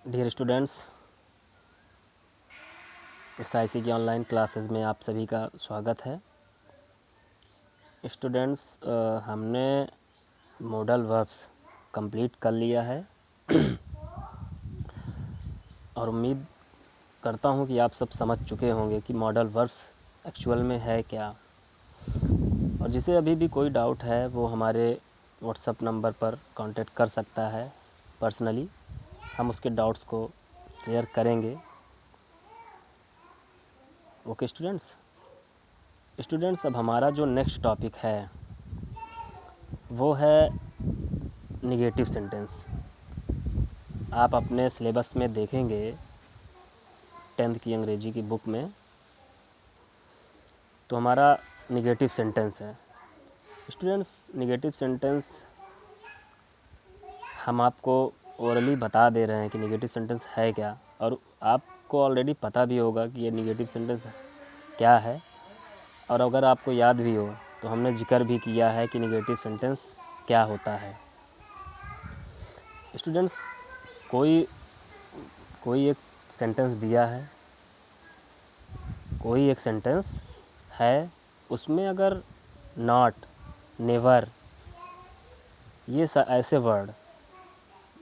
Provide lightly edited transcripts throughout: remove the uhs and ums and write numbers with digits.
Dear students, SIC की online classes में आप सभी का स्वागत है। स्टूडेंट्स, हमने मॉडल वर्ब्स कंप्लीट कर लिया है और उम्मीद करता हूं कि आप सब समझ चुके होंगे कि मॉडल वर्ब्स एक्चुअल में है क्या। और जिसे अभी भी कोई डाउट है वो हमारे व्हाट्सएप नंबर पर कांटेक्ट कर सकता है पर्सनली। हम उसके डाउट्स को क्लियर करेंगे। ओके स्टूडेंट्स, अब हमारा जो नेक्स्ट टॉपिक है वो है निगेटिव सेंटेंस। आप अपने सिलेबस में देखेंगे 10th की अंग्रेजी की बुक में, तो हमारा निगेटिव सेंटेंस है। स्टूडेंट्स, निगेटिव सेंटेंस हम आपको ओरली बता दे रहे हैं कि निगेटिव सेंटेंस है क्या, और आपको ऑलरेडी पता भी होगा कि ये निगेटिव सेंटेंस क्या है। और अगर आपको याद भी हो तो हमने जिक्र भी किया है कि निगेटिव सेंटेंस क्या होता है। स्टूडेंट्स, कोई एक सेंटेंस दिया है, कोई एक सेंटेंस है, उसमें अगर नॉट, नेवर, ये ऐसे वर्ड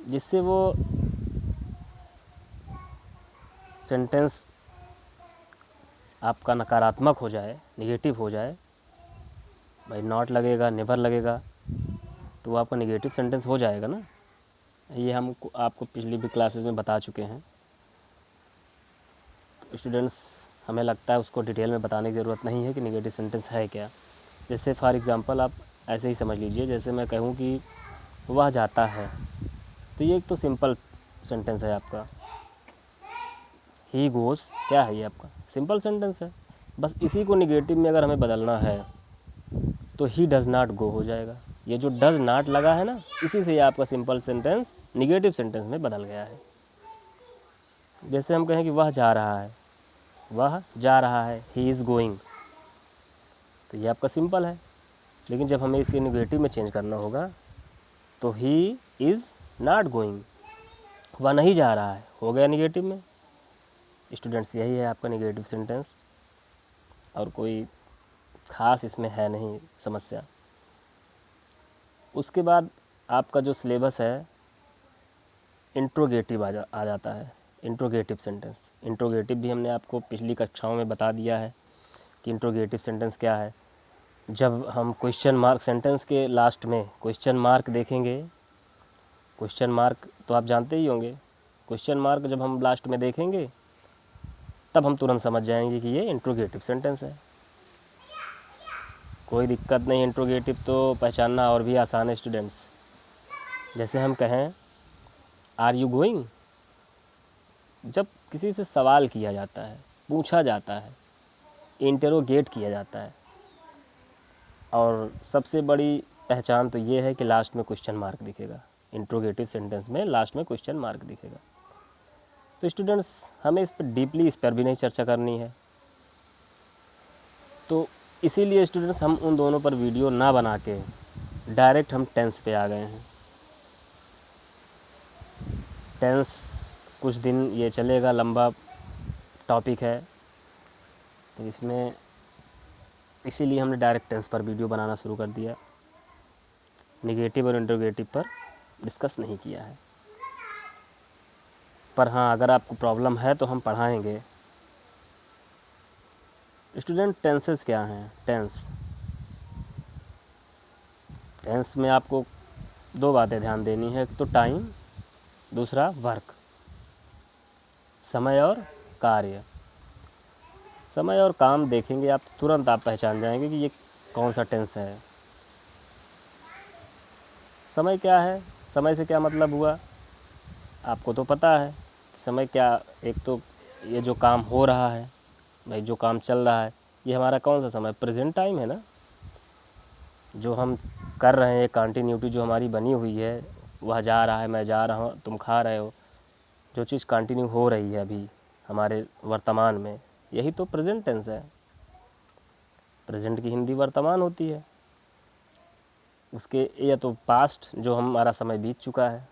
जिससे वो सेंटेंस आपका नकारात्मक हो जाए, नेगेटिव हो जाए, भाई नॉट लगेगा, नेवर लगेगा, तो वो आपका नेगेटिव सेंटेंस हो जाएगा ना। ये हम आपको पिछली भी क्लासेस में बता चुके हैं। स्टूडेंट्स, हमें लगता है उसको डिटेल में बताने की ज़रूरत नहीं है कि नेगेटिव सेंटेंस है क्या। जैसे फॉर एग्ज़ाम्पल आप ऐसे ही समझ लीजिए, जैसे मैं कहूँ कि वह जाता है, तो ये एक तो सिंपल सेंटेंस है आपका। ही गोज़, क्या है ये आपका सिंपल सेंटेंस है। बस इसी को नेगेटिव में अगर हमें बदलना है तो ही डज़ नॉट गो हो जाएगा। ये जो डज़ नॉट लगा है ना, इसी से ये आपका सिंपल सेंटेंस नेगेटिव सेंटेंस में बदल गया है। जैसे हम कहें कि वह जा रहा है, वह जा रहा है, ही इज़ गोइंग, तो ये आपका सिंपल है। लेकिन जब हमें इसे नेगेटिव में चेंज करना होगा तो ही इज़ नॉट गोइंग, वह नहीं जा रहा है, हो गया नेगेटिव में। स्टूडेंट्स, यही है आपका नेगेटिव सेंटेंस, और कोई ख़ास इसमें है नहीं समस्या। उसके बाद आपका जो सिलेबस है इंट्रोगेटिव आ जाता है। इंट्रोगेटिव सेंटेंस, इंट्रोगेटिव भी हमने आपको पिछली कक्षाओं में बता दिया है कि इंट्रोगेटिव सेंटेंस क्या है। जब हम क्वेश्चन मार्क, सेंटेंस के लास्ट में क्वेश्चन मार्क देखेंगे, क्वेश्चन मार्क तो आप जानते ही होंगे, क्वेश्चन मार्क जब हम लास्ट में देखेंगे तब हम तुरंत समझ जाएंगे कि ये इंट्रोगेटिव सेंटेंस है। कोई दिक्कत नहीं, इंट्रोगेटिव तो पहचानना और भी आसान है स्टूडेंट्स। जैसे हम कहें आर यू गोइंग, जब किसी से सवाल किया जाता है, पूछा जाता है, इंटरोगेट किया जाता है, और सबसे बड़ी पहचान तो ये है कि लास्ट में क्वेश्चन मार्क दिखेगा। इंट्रोगेटिव सेंटेंस में लास्ट में क्वेश्चन मार्क दिखेगा। तो स्टूडेंट्स, हमें इस पर डीपली इस पर भी नहीं चर्चा करनी है, तो इसीलिए स्टूडेंट्स हम उन दोनों पर वीडियो ना बना के डायरेक्ट हम टेंस पे आ गए हैं। टेंस कुछ दिन ये चलेगा, लंबा टॉपिक है, तो इसमें इसीलिए हमने डायरेक्ट टेंस पर वीडियो बनाना शुरू कर दिया, नेगेटिव और इंट्रोगेटिव पर डिस्कस नहीं किया है। पर हाँ, अगर आपको प्रॉब्लम है तो हम पढ़ाएंगे। स्टूडेंट, टेंसेस क्या हैं? टेंस में आपको दो बातें ध्यान देनी है, एक तो टाइम, दूसरा वर्क, समय और कार्य। समय और काम देखेंगे आप, तुरंत आप पहचान जाएंगे कि ये कौन सा टेंस है। समय क्या है, समय से क्या मतलब हुआ, आपको तो पता है समय क्या। एक तो ये जो काम हो रहा है, भाई जो काम चल रहा है, ये हमारा कौन सा समय, प्रेजेंट टाइम है ना। जो हम कर रहे हैं, कंटिन्यूटी जो हमारी बनी हुई है, वह जा रहा है, मैं जा रहा हूँ, तुम खा रहे हो, जो चीज़ कंटिन्यू हो रही है अभी हमारे वर्तमान में, यही तो प्रेजेंट टेंस है। प्रेजेंट की हिंदी वर्तमान होती है, उसके या तो पास्ट जो हमारा समय बीत चुका है,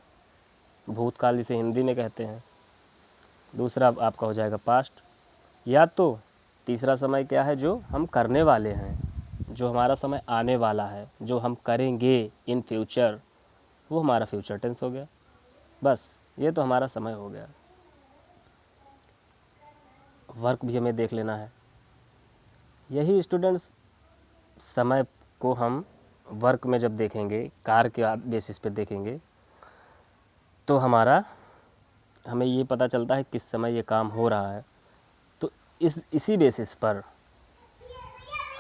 भूतकाल जिसे हिंदी में कहते हैं, दूसरा आपका हो जाएगा पास्ट, या तो तीसरा समय क्या है जो हम करने वाले हैं, जो हमारा समय आने वाला है, जो हम करेंगे इन फ्यूचर, वो हमारा फ्यूचर टेंस हो गया। बस ये तो हमारा समय हो गया। वर्क भी हमें देख लेना है। यही स्टूडेंट्स समय को हम वर्क में जब देखेंगे, कार्य के बेसिस पे देखेंगे, तो हमें ये पता चलता है किस समय ये काम हो रहा है। तो इसी बेसिस पर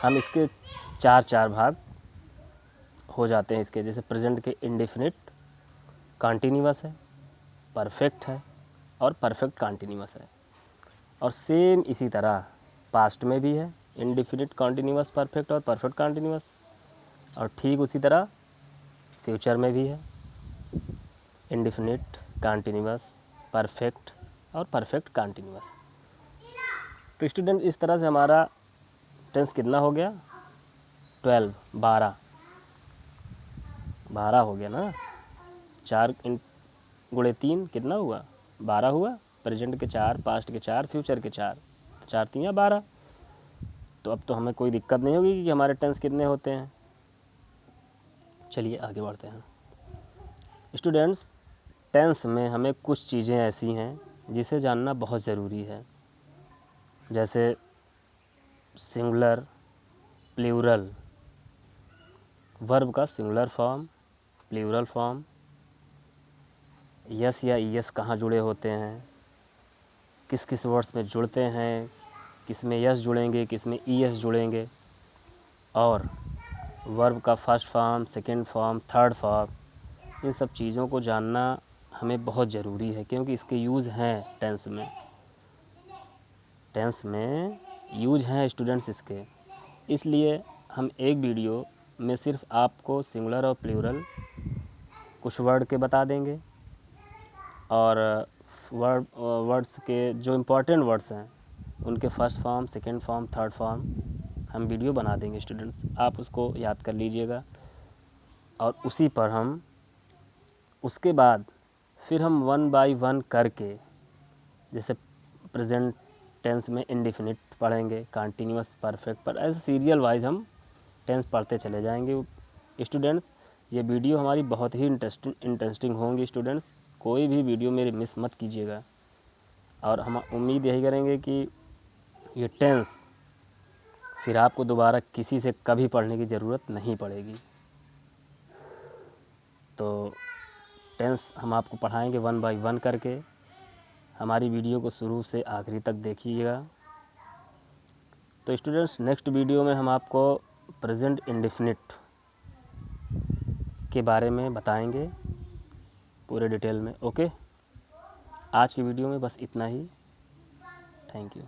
हम इसके चार भाग हो जाते हैं इसके। जैसे प्रेजेंट के इंडेफिनिट कॉन्टीन्यूअस है, परफेक्ट है और परफेक्ट कॉन्टीन्यूअस है। और सेम इसी तरह पास्ट में भी है इंडेफिनिट कॉन्टीन्यूअस परफेक्ट और परफेक्ट कॉन्टीन्यूअस, और ठीक उसी तरह फ्यूचर में भी है इंडेफिनिट कॉन्टीन्यूअस परफेक्ट और परफेक्ट कॉन्टीन्यूअस। तो स्टूडेंट इस तरह से हमारा टेंस कितना हो गया, 12 हो गया ना। 4 गुणे 3 कितना हुआ, 12 हुआ। प्रेजेंट के 4, पास्ट के 4, फ्यूचर के 4, 4 3 12। तो अब तो हमें कोई दिक्कत नहीं होगी कि हमारे टेंस कितने होते हैं। चलिए आगे बढ़ते हैं स्टूडेंट्स। टेंस में हमें कुछ चीज़ें ऐसी हैं जिसे जानना बहुत ज़रूरी है, जैसे सिंगुलर, प्लूरल, वर्ब का singular form, plural form, s या ईएस कहाँ जुड़े होते हैं, किस किस वर्ड्स में जुड़ते हैं, किस में यस जुड़ेंगे, किस में ईएस जुड़ेंगे, और वर्ब का first form, second form, third form, इन सब चीज़ों को जानना हमें बहुत ज़रूरी है, क्योंकि इसके यूज़ हैं टेंस में यूज हैं स्टूडेंट्स इसके। इसलिए हम एक वीडियो में सिर्फ आपको सिंगुलर और प्लूरल कुछ वर्ड के बता देंगे, और वर्ड्स के जो इम्पोर्टेंट वर्ड्स हैं उनके first form, second form, third form हम वीडियो बना देंगे स्टूडेंट्स। आप उसको याद कर लीजिएगा, और उसी पर हम उसके बाद फिर हम 1 बाय 1 करके, जैसे प्रेजेंट टेंस में इंडेफिनिट पढ़ेंगे, कॉन्टीन्यूअस, परफेक्ट, पर ऐसे सीरियल वाइज हम टेंस पढ़ते चले जाएंगे स्टूडेंट्स। ये वीडियो हमारी बहुत ही इंटरेस्टिंग होंगी स्टूडेंट्स। कोई भी वीडियो मेरी मिस मत कीजिएगा, और हम उम्मीद यही करेंगे कि ये टेंस फिर आपको दोबारा किसी से कभी पढ़ने की ज़रूरत नहीं पड़ेगी। तो टेंस हम आपको पढ़ाएंगे 1 बाय 1 करके। हमारी वीडियो को शुरू से आखिरी तक देखिएगा। तो स्टूडेंट्स नेक्स्ट वीडियो में हम आपको प्रेजेंट इंडेफिनिट के बारे में बताएंगे पूरे डिटेल में। ओके, आज की वीडियो में बस इतना ही। Thank you.